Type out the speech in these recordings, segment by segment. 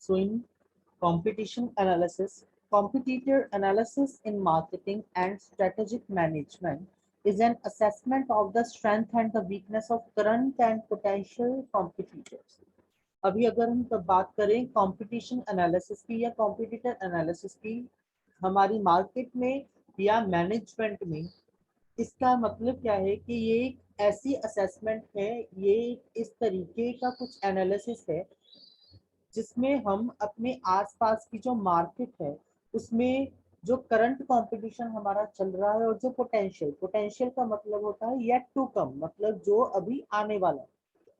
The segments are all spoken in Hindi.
So in competition analysis, competitor analysis in marketing and strategic management is an assessment of the strength and the weakness of current and potential competitors. अभी अगर हम तब बात करें कंपटीशन एनालिसिस की या कॉम्पिटिटर एनालिसिस की हमारी मार्केट में या मैनेजमेंट में, इसका मतलब क्या है कि ये एक ऐसी असेसमेंट है, ये इस तरीके का कुछ एनालिसिस है जिसमें हम अपने आसपास की जो मार्केट है उसमें जो करंट कंपटीशन हमारा चल रहा है और जो पोटेंशियल पोटेंशियल का मतलब होता है येट टू कम, मतलब जो अभी आने वाला है,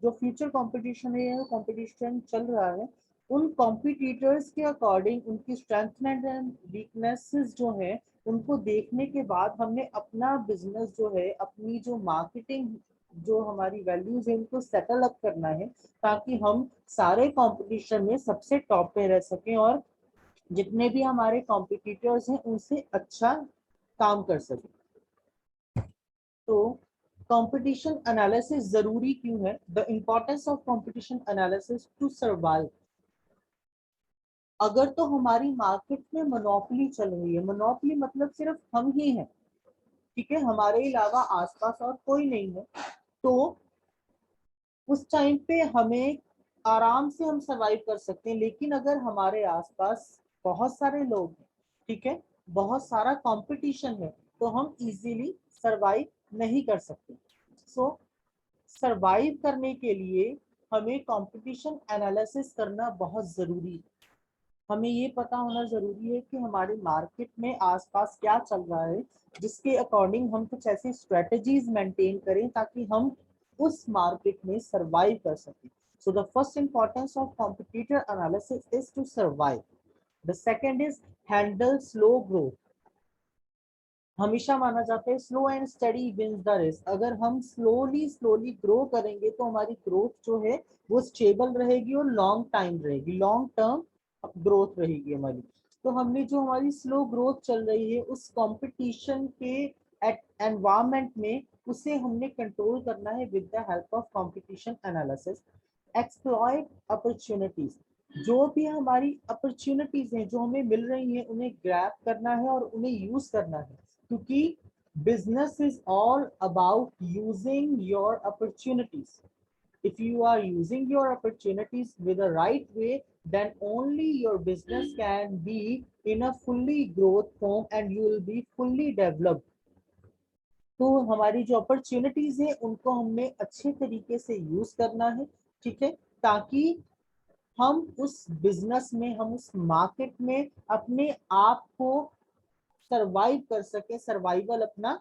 जो फ्यूचर कंपटीशन है, कंपटीशन चल रहा है, उन कॉम्पिटिटर्स के अकॉर्डिंग उनकी स्ट्रेंथ एंड वीकनेसेस जो है उनको देखने के बाद हमने अपना बिजनेस जो है, अपनी जो मार्केटिंग जो हमारी वैल्यूज है उनको सेटल अप करना है ताकि हम सारे कंपटीशन में सबसे टॉप पे रह सकें और जितने भी हमारे कॉम्पिटिटर्स हैं उनसे अच्छा काम कर सकें। तो कंपटीशन एनालिसिस जरूरी क्यों है? The importance of competition analysis to survive. अगर तो हमारी मार्केट में मोनोपोली चल रही है, मोनोपोली मतलब सिर्फ हम ही हैं, ठीक है, हमारे अलावा आसपास और कोई नहीं है, तो उस टाइम पे हमें आराम से हम सरवाइव कर सकते हैं। लेकिन अगर हमारे आसपास बहुत सारे लोग हैं, ठीक है, बहुत सारा कंपटीशन है, तो हम इजीली सरवाइव नहीं कर सकते। सो सरवाइव करने के लिए हमें कंपटीशन एनालिसिस करना बहुत जरूरी है। हमें ये पता होना जरूरी है कि हमारे मार्केट में आसपास क्या चल रहा है, जिसके अकॉर्डिंग हम कुछ ऐसी स्ट्रेटजीज मेंटेन करें ताकि हम उस मार्केट में सरवाइव कर सकें। So the first importance of competitor analysis is to survive. The second is handle slow growth. हमेशा माना जाता है slow and study wins the race. अगर हम स्लोली स्लोली ग्रो करेंगे तो हमारी ग्रोथ जो है वो स्टेबल रहेगी और लॉन्ग टाइम रहेगी, लॉन्ग टर्म ग्रोथ रहेगी हमारी। तो हमने जो हमारी स्लो ग्रोथ चल रही है उस कंपटीशन के एनवायरमेंट में उसे हमने कंट्रोल करना है with the help of competition analysis. Exploit opportunities. जो भी हमारी अपॉर्चुनिटीज हैं जो हमें मिल रही हैं उन्हें ग्रैब करना है और उन्हें यूज करना है, क्योंकि business is all about using your opportunities. If you are using your opportunities with the right way, then only your business can be in a fully growth form and you will be fully developed. तो हमारी जो अपॉर्चुनिटीज है उनको हमने अच्छे तरीके से यूज करना है, ठीक है, ताकि हम उस बिजनेस में, हम उस मार्केट में अपने आप को सरवाइव कर सके, सर्वाइवल अपना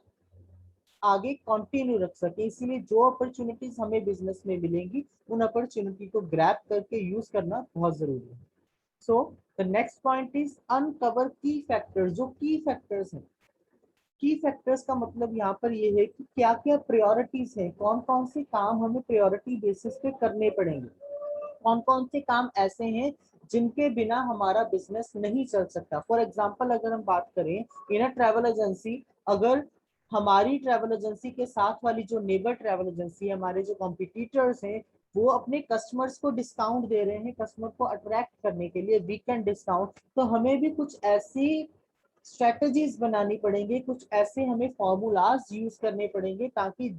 आगे कंटिन्यू रख सके। इसीलिए जो अपॉर्चुनिटीज हमें बिजनेस में मिलेंगी उन अपॉर्चुनिटी को ग्रैब करके यूज करना बहुत जरूरी है। So the next point is uncover की फैक्टर्स। जो की फैक्टर्स हैं, की फैक्टर्स का मतलब यहाँ पर ये है कि क्या क्या प्रायोरिटीज हैं, कौन कौन से काम हमें प्रायोरिटी बेसिस पे करने पड़ेंगे, कौन कौन से काम ऐसे हैं जिनके बिना हमारा बिजनेस नहीं चल सकता। फॉर एग्जाम्पल अगर हम बात करें इन अ ट्रैवल एजेंसी, अगर हमारी ट्रैवल एजेंसी के साथ वाली जो नेबर ट्रैवल एजेंसी है, हमारे जो कॉम्पिटिटर्स हैं, वो अपने कस्टमर्स को डिस्काउंट दे रहे हैं कस्टमर को अट्रैक्ट करने के लिए, वीकेंड डिस्काउंट, तो हमें भी कुछ ऐसी स्ट्रेटजीज बनानी पड़ेंगे, कुछ ऐसे हमें फॉर्मूलाज यूज करने पड़ेंगे ताकि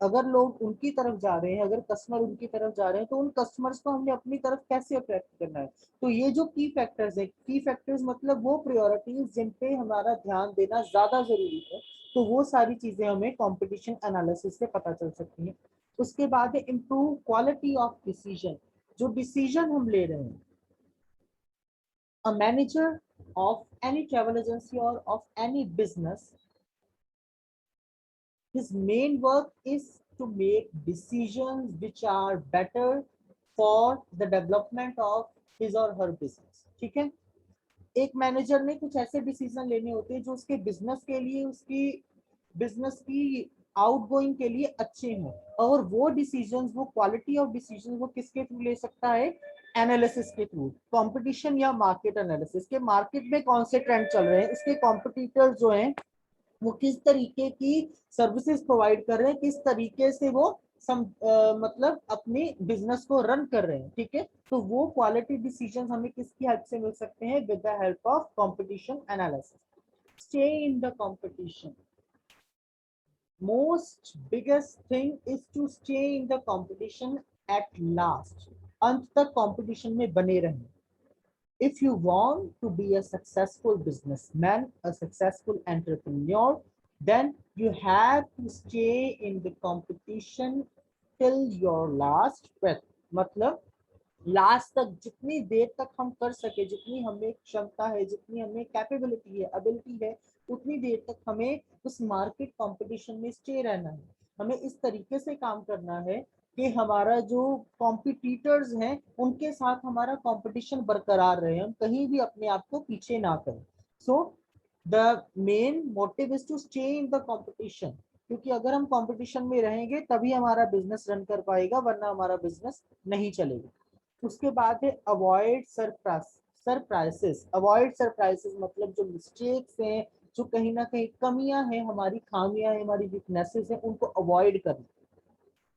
अगर लोग उनकी तरफ जा रहे हैं, अगर कस्टमर उनकी तरफ जा रहे हैं, तो उन कस्टमर्स को हमने अपनी तरफ कैसे अट्रैक्ट करना है। तो ये जो की फैक्टर्स है, की फैक्टर्स मतलब वो प्रायोरिटीज जिन पे हमारा ध्यान देना ज्यादा जरूरी है, तो वो सारी चीजें हमें कंपटीशन एनालिसिस से पता चल सकती हैं। उसके बाद है इम्प्रूव क्वालिटी ऑफ डिसीजन। जो डिसीजन हम ले रहे हैं, a manager of any travel agency और of any business, his main work is to make decisions which are better for the development of his or her business, ठीक है। एक मैनेजर ने कुछ ऐसे डिसीजन लेने होते हैं जो उसके बिजनेस के लिए, उसकी बिजनेस की आउटगोइंग के लिए अच्छे हों, और वो डिसीजंस, वो क्वालिटी ऑफ डिसीजन वो किसके थ्रू ले सकता है? एनालिसिस के थ्रू। कंपटीशन या मार्केट एनालिसिस के, मार्केट में कौन से ट्रेंड चल रहे हैं, उसके कॉम्पिटिटर्स जो हैं वो किस तरीके की सर्विसेज प्रोवाइड कर रहे हैं, किस तरीके से वो मतलब अपने बिजनेस को रन कर रहे हैं, ठीक है। तो वो क्वालिटी डिसीजन हमें किसकी हेल्प से मिल सकते हैं? With the help of competition analysis. Stay in the competition, most biggest thing is to stay in the competition at last. अंत तक कंपटीशन में बने रहें। If you want to be a successful businessman, a successful entrepreneur, then you have to stay in the competition till your last breath. मतलब लास्ट तक जितनी देर तक हम कर सके, जितनी हमें क्षमता है, जितनी हमें कैपेबिलिटी है, एबिलिटी है, उतनी देर तक हमें उस मार्केट कंपटीशन में स्टे रहना है। हमें इस तरीके से काम करना है कि हमारा जो कॉम्पिटिटर्स हैं उनके साथ हमारा कंपटीशन बरकरार रहे, हम कहीं भी अपने आप को पीछे ना करें। So the main motive is to stay in the competition, क्योंकि अगर हम कंपटीशन में रहेंगे तभी हमारा बिजनेस रन कर पाएगा, वरना हमारा बिजनेस नहीं चलेगा। उसके बाद है अवॉइड सरप्राइजेस। अवॉइड सरप्राइजेस मतलब जो मिस्टेक्स हैं, जो कहीं ना कहीं कमियां हैं, हमारी खामियां हैं, हमारी वीकनेसेस हैं, उनको अवॉइड करना,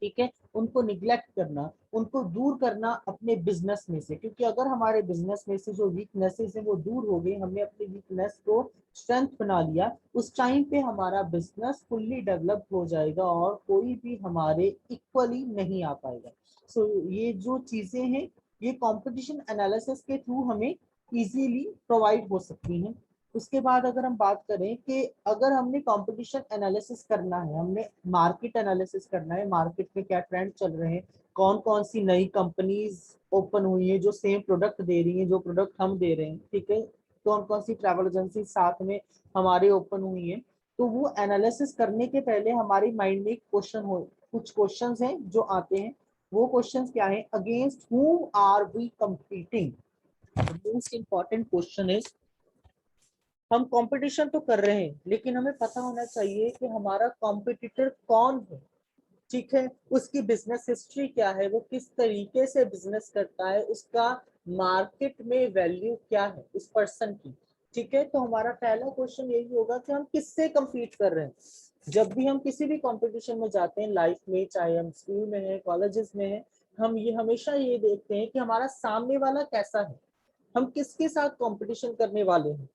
ठीक है, उनको निग्लेक्ट करना, उनको दूर करना अपने बिजनेस में से। क्योंकि अगर हमारे बिजनेस में से जो वीकनेसेस हैं वो दूर हो गई, हमने अपने वीकनेस को स्ट्रेंथ बना लिया, उस टाइम पे हमारा बिजनेस फुल्ली डेवलप हो जाएगा और कोई भी हमारे इक्वली नहीं आ पाएगा। सो ये जो चीजें हैं ये कंपटीशन एनालिसिस के थ्रू हमें इजीली प्रोवाइड हो सकती हैं। उसके बाद अगर हम बात करें कि अगर हमने कंपटीशन एनालिसिस करना है, हमने मार्केट एनालिसिस करना है, मार्केट में क्या ट्रेंड चल रहे हैं, कौन कौन सी नई कंपनीज ओपन हुई है जो सेम प्रोडक्ट दे रही हैं जो प्रोडक्ट हम दे रहे हैं, ठीक है, कौन कौन सी ट्रैवल एजेंसी साथ में हमारे ओपन हुई है, तो वो एनालिसिस करने के पहले हमारी माइंड में एक क्वेश्चन हो, कुछ क्वेश्चंस हैं जो आते हैं। वो क्वेश्चंस क्या है? Against whom are we competing? Most important question is, हम कंपटीशन तो कर रहे हैं लेकिन हमें पता होना चाहिए कि हमारा कॉम्पिटिटर कौन है, ठीक है, उसकी बिजनेस हिस्ट्री क्या है, वो किस तरीके से बिजनेस करता है, उसका मार्केट में वैल्यू क्या है उस पर्सन की, ठीक है। तो हमारा पहला क्वेश्चन यही होगा कि हम किससे compete कर रहे हैं। जब भी हम किसी भी कंपटीशन में जाते हैं लाइफ में, चाहे हम स्कूल में है, कॉलेजेस में है, हम ये हमेशा ये देखते हैं कि हमारा सामने वाला कैसा है, हम किसके साथ कंपटीशन करने वाले हैं।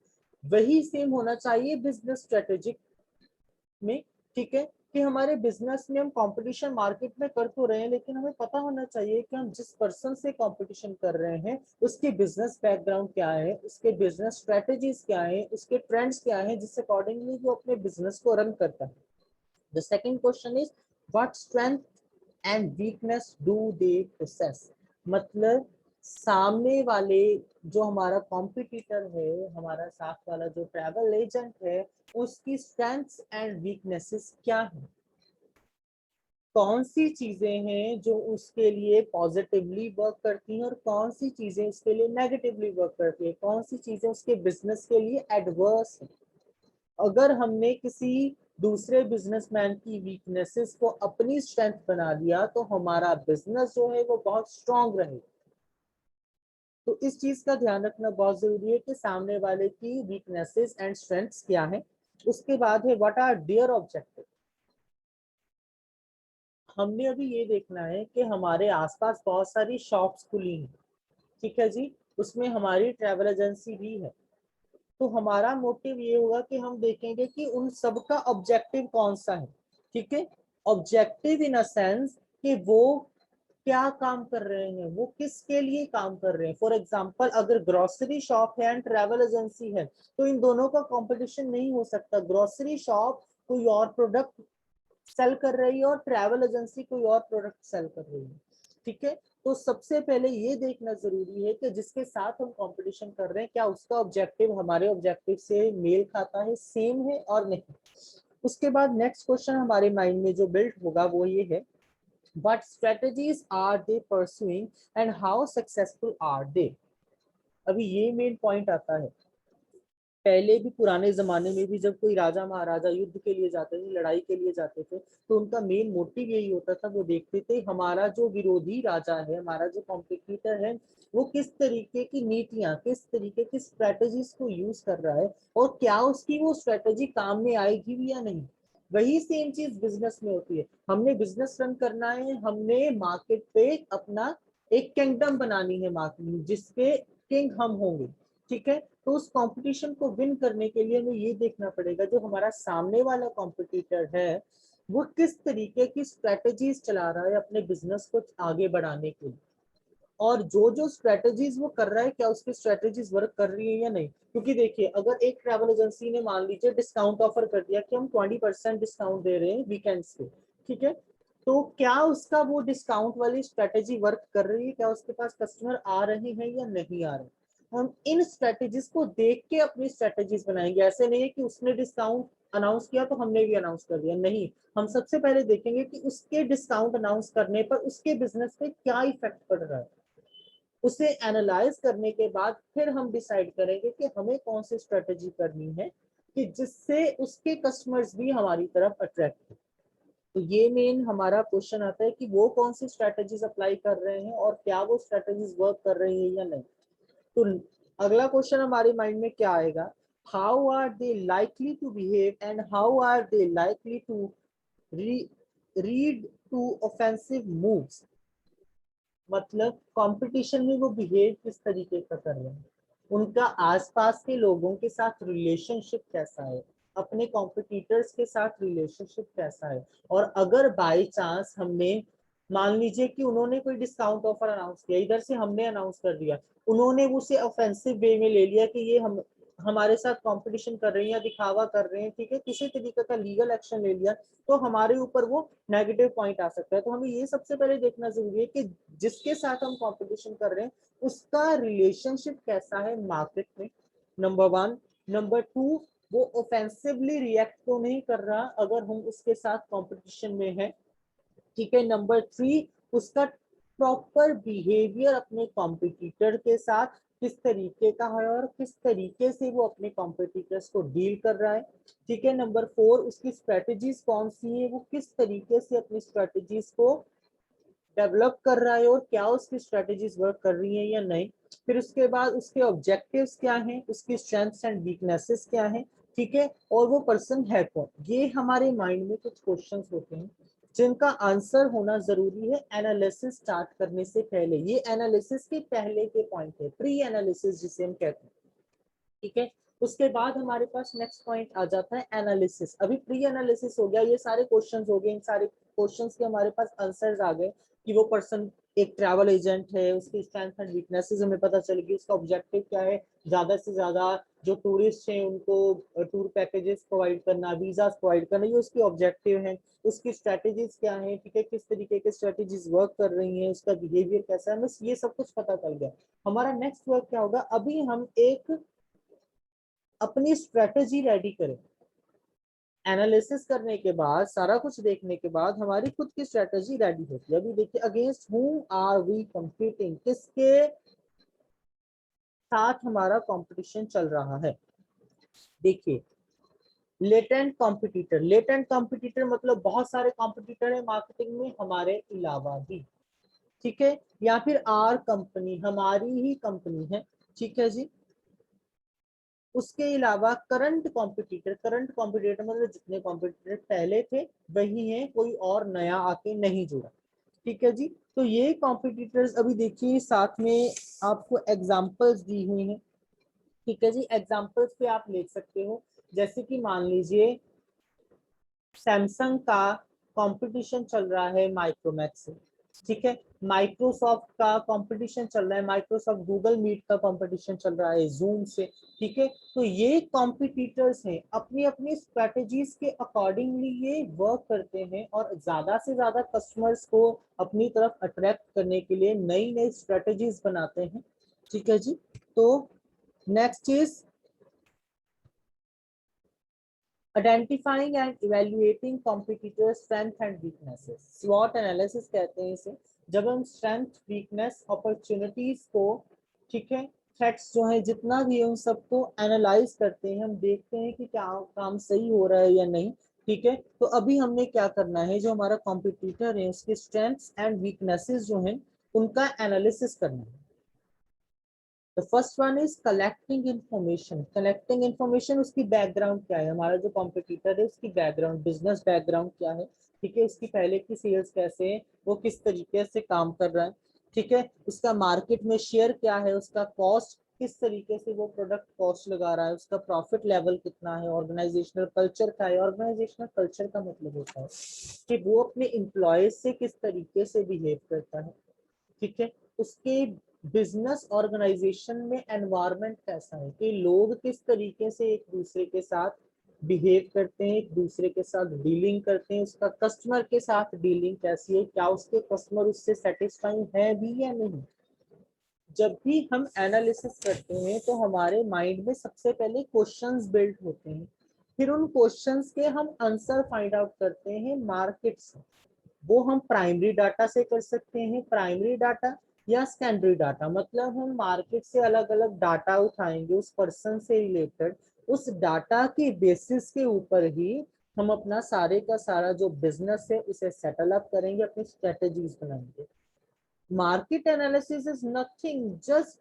वही सेम होना चाहिए बिजनेस स्ट्रेटेजिक में, ठीक है, कि हमारे बिजनेस में हम कंपटीशन मार्केट में कर तो रहे हैं लेकिन हमें पता होना चाहिए कि हम जिस पर्सन से कंपटीशन कर रहे हैं उसके बिजनेस बैकग्राउंड क्या है, उसके बिजनेस स्ट्रेटेजीज क्या है, उसके ट्रेंड्स क्या है, जिस अकॉर्डिंगली वो अपने बिजनेस को रन करता है। The second question is what strength and weakness do they possess. मतलब सामने वाले जो हमारा कॉम्पिटिटर है, हमारा साथ वाला जो ट्रैवल एजेंट है, उसकी स्ट्रेंथ्स एंड वीकनेसेस क्या है, कौन सी चीजें हैं जो उसके लिए पॉजिटिवली वर्क करती हैं और कौन सी चीजें उसके लिए नेगेटिवली वर्क करती है, कौन सी चीजें उसके बिजनेस के लिए एडवर्स है। अगर हमने किसी दूसरे बिजनेसमैन की वीकनेसेस को अपनी स्ट्रेंथ बना लिया तो हमारा बिजनेस जो है वो बहुत स्ट्रांग रहे। तो इस चीज का ध्यान रखना बहुत जरूरी है कि सामने वाले की वीकनेसेस एंड स्ट्रेंथ्स क्या है। उसके बाद है व्हाट आर देयर ऑब्जेक्टिव। हमने अभी ये देखना है कि हमारे आसपास बहुत सारी शॉप्स खुली हैं, ठीक है जी, उसमें हमारी ट्रैवल एजेंसी भी है। तो हमारा मोटिव ये होगा कि हम देखेंगे कि उन सब का ऑब्जेक्टिव कौन सा है, ठीक है। ऑब्जेक्टिव इन अ सेंस कि वो क्या काम कर रहे हैं, वो किसके लिए काम कर रहे हैं। फॉर एग्जाम्पल अगर ग्रोसरी शॉप है एंड ट्रैवल एजेंसी है तो इन दोनों का कंपटीशन नहीं हो सकता। ग्रोसरी शॉप कोई और प्रोडक्ट सेल कर रही है और ट्रैवल एजेंसी कोई और प्रोडक्ट सेल कर रही है, ठीक है। तो सबसे पहले ये देखना जरूरी है कि जिसके साथ हम कंपटीशन कर रहे हैं क्या उसका ऑब्जेक्टिव हमारे ऑब्जेक्टिव से मेल खाता है, सेम है और नहीं। उसके बाद नेक्स्ट क्वेश्चन हमारे माइंड में जो बिल्ड होगा वो ये है, what strategies are they pursuing and how successful are they। अभी ये मेन पॉइंट आता है। पहले भी पुराने जमाने में भी जब कोई राजा महाराजा युद्ध के लिए जाते थे, लड़ाई के लिए जाते थे, तो उनका मेन मोटिव यही होता था, वो देखते थे हमारा जो विरोधी राजा है, हमारा जो कॉम्पिटिटर है, वो किस तरीके की नीतियां, किस तरीके की स्ट्रेटजीज को यूज कर रहा है और क्या उसकी वो स्ट्रेटजी काम में आएगी भी या नहीं। वही सेम चीज बिजनेस में होती है। हमने बिजनेस रन करना है, हमने मार्केट पे अपना एक किंगडम बनानी है मार्केट, जिसके किंग हम होंगे। ठीक है, तो उस कंपटीशन को विन करने के लिए हमें ये देखना पड़ेगा जो हमारा सामने वाला कॉम्पिटिटर है वो किस तरीके की स्ट्रेटेजीज चला रहा है अपने बिजनेस को आगे बढ़ाने के लिए, और जो जो स्ट्रेटेजीज वो कर रहा है क्या उसकी स्ट्रेटेजीज वर्क कर रही है या नहीं। क्योंकि देखिए, अगर एक ट्रैवल एजेंसी ने मान लीजिए डिस्काउंट ऑफर कर दिया कि हम 20% डिस्काउंट दे रहे हैं वीकेंड्स पे, ठीक है, तो क्या उसका वो डिस्काउंट वाली स्ट्रेटेजी वर्क कर रही है, क्या उसके पास कस्टमर आ रहे हैं या नहीं आ रहे। हम इन स्ट्रेटेजीज को देख के अपनी स्ट्रेटेजीज बनाएंगे। ऐसे नहीं है कि उसने डिस्काउंट अनाउंस किया तो हमने भी अनाउंस कर दिया, नहीं। हम सबसे पहले देखेंगे कि उसके डिस्काउंट अनाउंस करने पर उसके बिजनेस पे क्या इफेक्ट पड़ रहा है। उसे एनालाइज करने के बाद फिर हम डिसाइड करेंगे कि हमें कौन सी स्ट्रेटेजी करनी है कि जिससे उसके कस्टमर्स भी हमारी तरफ अट्रैक्ट हो। तो ये मेन हमारा क्वेश्चन आता है कि वो कौन सी स्ट्रेटेजीज अप्लाई कर रहे हैं और क्या वो स्ट्रेटेजीज वर्क कर रही है या नहीं। तो अगला क्वेश्चन हमारे माइंड में क्या आएगा, how are they likely to behave and how are they likely to read to offensive moves. मतलब कंपटीशन में वो बिहेव किस तरीके का कर रहे हैं, उनका आसपास के लोगों के साथ रिलेशनशिप कैसा है, अपने कॉम्पिटिटर्स के साथ रिलेशनशिप कैसा है। और अगर बाय चांस हमने मान लीजिए कि उन्होंने कोई डिस्काउंट ऑफर अनाउंस किया, इधर से हमने अनाउंस कर दिया, उन्होंने उसे ऑफेंसिव वे में ले लिया कि ये हम हमारे साथ कंपटीशन कर रहे हैं या दिखावा कर रहे हैं, ठीक है, किसी तरीके का लीगल एक्शन ले लिया, तो हमारे ऊपर वो नेगेटिव पॉइंट आ सकता है। तो हमें ये सबसे पहले देखना जरूरी है कि जिसके साथ हम कंपटीशन कर रहे हैं उसका रिलेशनशिप कैसा है मार्केट में, नंबर वन। नंबर टू, वो ऑफेंसिवली रिएक्ट तो नहीं कर रहा अगर हम उसके साथ कंपटीशन में है, ठीक है। नंबर थ्री, उसका प्रॉपर बिहेवियर अपने कॉम्पिटिटर के साथ किस तरीके का है और किस तरीके से वो अपने कॉम्पिटिटर्स को डील कर रहा है, ठीक है। नंबर फोर, उसकी स्ट्रेटेजीज कौन सी है, वो किस तरीके से अपनी स्ट्रेटेजीज को डेवलप कर रहा है और क्या उसकी स्ट्रेटेजीज वर्क कर रही है या नहीं। फिर उसके बाद उसके ऑब्जेक्टिव्स क्या हैं, उसकी स्ट्रेंथ्स एंड वीकनेसेस क्या हैं, ठीक है, और वो पर्सन है कौन। ये हमारे माइंड में कुछ क्वेश्चंस होते हैं जिनका आंसर होना जरूरी है एनालिसिस स्टार्ट करने से पहले। ये एनालिसिस के पहले के पॉइंट है, प्री एनालिसिस जिसे हम कहते हैं, ठीक है। उसके बाद हमारे पास नेक्स्ट पॉइंट आ जाता है एनालिसिस। अभी प्री एनालिसिस हो गया, ये सारे क्वेश्चंस हो गए, इन सारे क्वेश्चंस के हमारे पास आंसर्स आ गए कि वो पर्सन एक ट्रैवल एजेंट है, उसकी स्ट्रेंथ एंड वीकनेसेस हमें पता चल गई, उसका ऑब्जेक्टिव क्या है, ज्यादा से ज्यादा जो टूरिस्ट हैं उनको टूर पैकेजेस प्रोवाइड करना, वीजा प्रोवाइड करना, ये उसकी ऑब्जेक्टिव है। उसकी स्ट्रेटेजीज क्या है, ठीक है, किस तरीके के स्ट्रेटेजीज वर्क कर रही हैं, उसका बिहेवियर कैसा है, बस ये सब कुछ पता चल गया। हमारा नेक्स्ट वर्क क्या होगा, अभी हम एक अपनी स्ट्रेटेजी रेडी करें। एनालिसिस करने के बाद, सारा कुछ देखने के बाद हमारी खुद की स्ट्रेटेजी रेडी होती है। अभी देखिए, against whom are we competing, किसके साथ हमारा कंपटीशन चल रहा है। देखिए, लेटेंट कॉम्पिटिटर, लेटेंट कॉम्पिटिटर मतलब बहुत सारे कॉम्पिटिटर है मार्केटिंग में हमारे अलावा भी, ठीक है, या फिर आर कंपनी, हमारी ही कंपनी है, ठीक है जी। उसके अलावा करंट कॉम्पिटिटर, करंट कॉम्पिटिटर मतलब जितने कॉम्पिटिटर पहले थे वही हैं, कोई और नया आके नहीं जुड़ा, ठीक है जी। तो ये कॉम्पिटिटर्स अभी देखिए साथ में आपको एग्जांपल्स दी हुई हैं, ठीक है जी। एग्जांपल्स पे आप लिख सकते हो, जैसे कि मान लीजिए सैमसंग का कंपटीशन चल रहा है माइक्रोमैक्स से, ठीक है। माइक्रोसॉफ्ट का कंपटीशन चल रहा है, माइक्रोसॉफ्ट गूगल मीट का कंपटीशन चल रहा है जूम से, ठीक है। तो ये कॉम्पिटिटर्स हैं, अपनी अपनी स्ट्रेटेजीज के अकॉर्डिंगली ये वर्क करते हैं और ज्यादा से ज्यादा कस्टमर्स को अपनी तरफ अट्रैक्ट करने के लिए नई नई स्ट्रेटेजीज बनाते हैं, ठीक है जी। तो next is identifying and evaluating competitors strength and weaknesses, स्वॉट एनालिसिस कहते हैं इसे। जब हम स्ट्रेंथ, वीकनेस, अपॉर्चुनिटीज को, ठीक है, थ्रेट्स जो है जितना भी है उन सबको एनालाइज करते हैं, हम देखते हैं कि क्या काम सही हो रहा है या नहीं, ठीक है। तो अभी हमने क्या करना है, जो हमारा कॉम्पिटिटर है उसके स्ट्रेंथ्स एंड वीकनेसेस जो है उनका एनालिसिस करना है। The first one is collecting information. Collecting information, उसकी बैकग्राउंड क्या है, हमारा जो कॉम्पिटिटर है उसकी बैकग्राउंड, बिजनेस बैकग्राउंड क्या है, ठीक है, उसकी पहले की सेल्स कैसे है, वो किस तरीके से काम कर रहा है, ठीक है, उसका मार्केट में शेयर क्या है, उसका कॉस्ट किस तरीके से वो प्रोडक्ट कॉस्ट लगा रहा है, उसका प्रॉफिट लेवल कितना है, ऑर्गेनाइजेशनल कल्चर क्या है। ऑर्गेनाइजेशनल कल्चर का मतलब होता है कि वो अपने एम्प्लॉयज से किस तरीके से बिहेव करता है, ठीक है, उसके बिजनेस ऑर्गेनाइजेशन में एनवायरनमेंट कैसा है, कि लोग किस तरीके से एक दूसरे के साथ बिहेव करते हैं, एक दूसरे के साथ डीलिंग करते हैं, उसका कस्टमर के साथ डीलिंग कैसी है, क्या उसके कस्टमर उससे सेटिस्फाई है भी या नहीं। जब भी हम एनालिसिस करते हैं तो हमारे माइंड में सबसे पहले क्वेश्चंस बिल्ड होते हैं, फिर उन क्वेश्चंस के हम आंसर फाइंड आउट करते हैं मार्केट से। वो हम प्राइमरी डाटा से कर सकते हैं, प्राइमरी डाटा या सेकेंडरी डाटा, मतलब हम मार्केट से अलग अलग डाटा उठाएंगे उस पर्सन से रिलेटेड, उस डाटा के बेसिस के ऊपर ही हम अपना सारे का सारा जो बिजनेस है उसे सेटल अप करेंगे, अपनी स्ट्रेटेजीज बनाएंगे। Market analysis is nothing just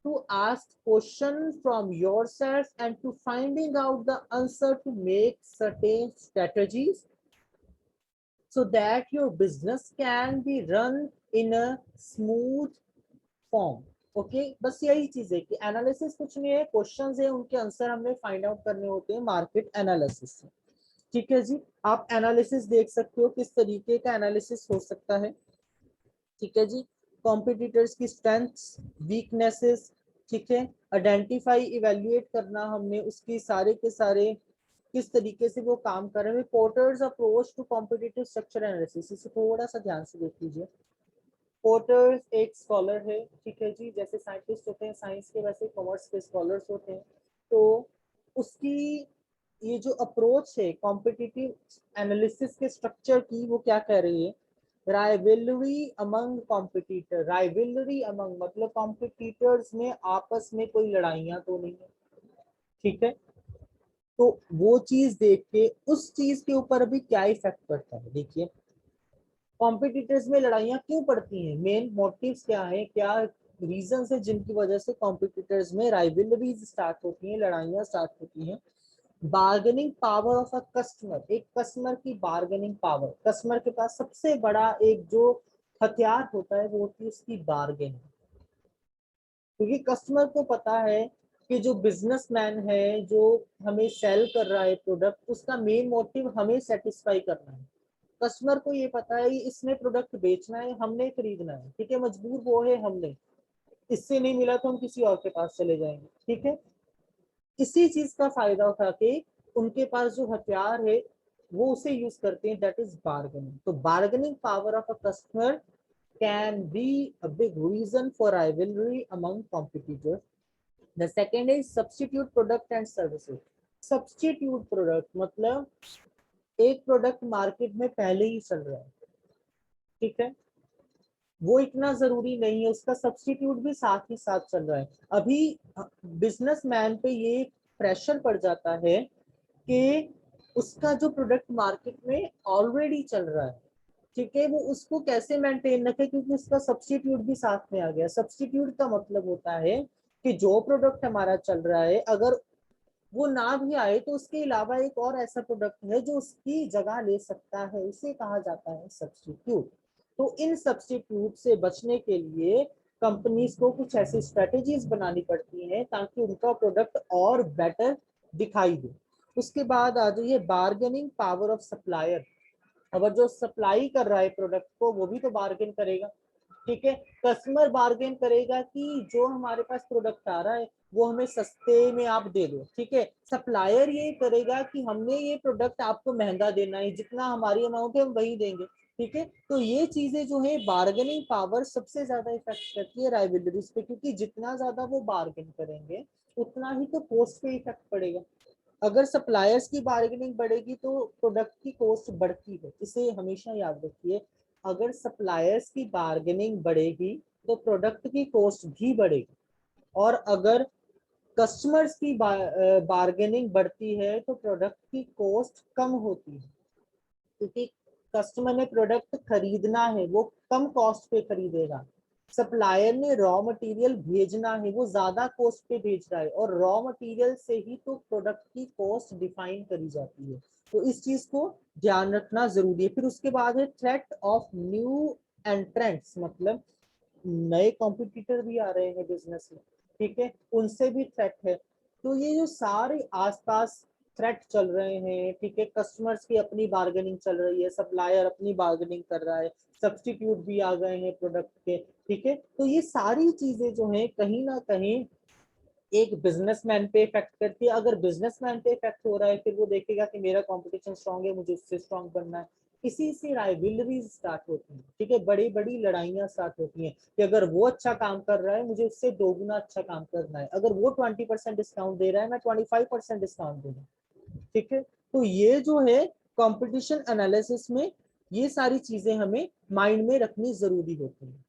to ask question from yourself and to finding out the answer to make certain strategies so that your business can be run in a smooth form. Okay बस यही चीज है कि एनालिसिस कुछ नहीं है, क्वेश्चंस है उनके आंसर हमें फाइंड आउट करने होते हैं मार्केट एनालिसिस से। ठीक है जी, आप एनालिसिस देख सकते हो किस तरीके का एनालिसिस हो सकता है। ठीक है जी, कॉम्पिटिटर्स की स्ट्रेंथ्स, वीकनेसेस, ठीक है, आइडेंटिफाई इवेल्युएट करना हमने उसकी सारे के सारे किस तरीके से वो काम कर रहे हैं। Porter's approach to competitive structure analysis, इसे थोड़ा सा ध्यान से देख लीजिए। पोर्टर्स एक स्कॉलर है, ठीक है जी, जैसे साइंटिस्ट होते हैं साइंस के वैसे कॉमर्स के स्कॉलर्स होते हैं, तो उसकी ये जो अप्रोच है कॉम्पिटिटिव एनालिसिस के स्ट्रक्चर की, वो क्या कह रही है, rivalry among competitor. Rivalry among मतलब कॉम्पिटिटर्स में आपस में कोई लड़ाइयां तो नहीं है, ठीक है, तो वो चीज देख के उस चीज के ऊपर अभी क्या इफेक्ट पड़ता है। देखिए कॉम्पिटिटर्स में लड़ाइयां क्यों पड़ती हैं, मेन मोटिव्स क्या है, क्या रीजन है जिनकी वजह से कॉम्पिटिटर्स में राइवलरीज स्टार्ट होती हैं, लड़ाइयां स्टार्ट होती हैं। Bargaining power of a customer, एक कस्टमर की बार्गेनिंग पावर, कस्टमर के पास सबसे बड़ा एक जो हथियार होता है वो होती है उसकी बार्गेनिंग, क्योंकि कस्टमर को पता है कि जो बिजनेसमैन है जो हमें सेल कर रहा है प्रोडक्ट, उसका मेन मोटिव हमें सेटिस्फाई करना है। कस्टमर को ये पता है इसने प्रोडक्ट बेचना है, हमने खरीदना है, ठीक है, मजबूर वो है हमने, इससे नहीं मिला तो हम किसी और के पास चले जाएंगे, ठीक है। इसी चीज का फायदा उठा के उनके पास जो हथियार है वो उसे यूज करते हैं, दैट इज बार्गेनिंग। तो bargaining power of a customer can be a big reason for rivalry among competitors. The second is substitute product and services. Substitute product मतलब एक प्रोडक्ट मार्केट में पहले ही चल रहा है, ठीक है, वो इतना जरूरी नहीं है, उसका सब्स्टिट्यूट भी साथ ही साथ चल रहा है। अभी बिजनेसमैन पे ये प्रेशर पड़ जाता है कि उसका जो प्रोडक्ट मार्केट में ऑलरेडी चल रहा है, ठीक है, वो उसको कैसे मेंटेन रखे, क्योंकि उसका सब्स्टिट्यूट भी साथ में आ गया। सब्स्टिट्यूट का मतलब होता है कि जो प्रोडक्ट हमारा चल रहा है अगर वो ना भी आए तो उसके अलावा एक और ऐसा प्रोडक्ट है जो उसकी जगह ले सकता है, उसे कहा जाता है सब्स्टिट्यूट। तो इन सब्स्टिट्यूट से बचने के लिए कंपनीज को कुछ ऐसी स्ट्रेटेजीज बनानी पड़ती हैं ताकि उनका प्रोडक्ट और बेटर दिखाई दे। उसके बाद आ जाइए बार्गेनिंग पावर ऑफ सप्लायर। अगर जो सप्लाई कर रहा है प्रोडक्ट को वो भी तो बार्गेन करेगा, ठीक है, कस्टमर बार्गेन करेगा कि जो हमारे पास प्रोडक्ट आ रहा है वो हमें सस्ते में आप दे दो, ठीक है, सप्लायर ये करेगा कि हमने ये प्रोडक्ट आपको महंगा देना है, जितना हमारी अमाउंट है हम वही देंगे, ठीक है। तो ये चीजें जो है बार्गेनिंग पावर सबसे ज्यादा इफेक्ट करती है राइवलरीज पे, क्योंकि जितना ज्यादा वो बार्गेन करेंगे उतना ही तो कॉस्ट पे इफेक्ट पड़ेगा। अगर सप्लायर्स की बार्गेनिंग बढ़ेगी तो प्रोडक्ट की कॉस्ट बढ़ती है, इसे हमेशा याद रखिए। अगर सप्लायर्स की बार्गेनिंग बढ़ेगी तो प्रोडक्ट की कॉस्ट भी बढ़ेगी, और अगर कस्टमर्स की बार्गेनिंग बढ़ती है तो प्रोडक्ट की कॉस्ट कम होती है, क्योंकि कस्टमर ने प्रोडक्ट खरीदना है वो कम कॉस्ट पे खरीदेगा। सप्लायर ने रॉ मटेरियल भेजना है, वो ज्यादा कॉस्ट पे भेज रहा है, और रॉ मटेरियल से ही तो प्रोडक्ट की कॉस्ट डिफाइन करी जाती है। तो इस चीज को ध्यान रखना जरूरी है। फिर उसके बाद है थ्रेट ऑफ न्यू एंट्रेंट्स, मतलब नए कॉम्पिटिटर भी आ रहे हैं बिजनेस में, ठीक है, उनसे भी थ्रेट है। तो ये जो सारे आसपास थ्रेट चल रहे हैं, ठीक है, कस्टमर्स की अपनी बार्गेनिंग चल रही है, सप्लायर अपनी बार्गेनिंग कर रहा है, सब्स्टिट्यूट भी आ गए हैं प्रोडक्ट के, ठीक है, तो ये सारी चीजें जो हैं कहीं ना कहीं एक बिजनेसमैन पे इफेक्ट करती है। अगर बिजनेसमैन पे इफेक्ट हो रहा है, फिर वो देखेगा कि मेरा कंपटीशन स्ट्रांग है, मुझे उससे स्ट्रांग बनना है। इसी से राइवलरीज स्टार्ट होती है, ठीक है, बड़ी बड़ी लड़ाइयां स्टार्ट होती हैं कि अगर वो अच्छा काम कर रहा है, मुझे उससे दोगुना अच्छा काम करना है, अगर वो 20% डिस्काउंट दे रहा है, मैं 25% डिस्काउंट दे रहा हूँ, ठीक है। तो ये जो है कंपटीशन एनालिसिस में ये सारी चीजें हमें माइंड में रखनी जरूरी होती है।